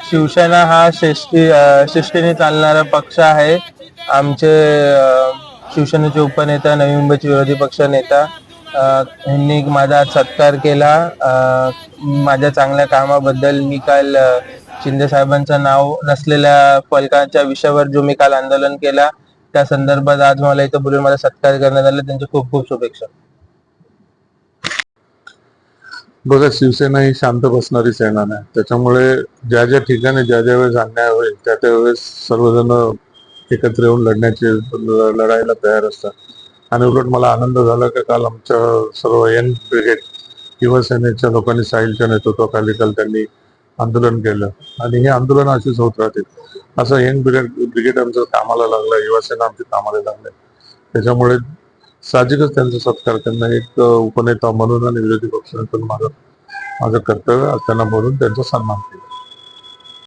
शिवसेना हा शिस्तीने चालणारा पक्ष आहे. आमचे शिवसेनेचे उपनेता, नवी मुंबईचे विरोधी पक्ष नेता यांनी माझा आज सत्कार केला. माझ्या चांगल्या कामाबद्दल. मी काल शिंदे साहेबांचं नाव नसलेल्या फलकाच्या विषयावर जो मी काल आंदोलन केला, त्या संदर्भात आज मला इथं बोलून माझा सत्कार करण्यात आला. त्यांचे खूप खूप शुभेच्छा. बघा, शिवसेना ही शांत बसणारी सेना नाही. त्याच्यामुळे ज्या ज्या ठिकाणी ज्या ज्या वेळेस अन्याय होईल त्या त्यावेळेस सर्वजण एकत्र येऊन लढायला तयार असतात. आणि उलट मला आनंद झाला की काल आमच्या सर्व यंग ब्रिगेड युवासेनेच्या लोकांनी साहिलच्या नेतृत्वाखाली काल त्यांनी आंदोलन केलं आणि हे आंदोलन अशीच होत राहतील. असं यंग ब्रिगेड आमचं कामाला लागलं, युवासेना आमची कामाला लागले. त्याच्यामुळे साहजिकच त्यांचा सत्कार करणं एक उपनेता म्हणून आणि विरोधी पक्षनेता माझं कर्तव्य, त्यांना बोलून त्यांचा सन्मान केला.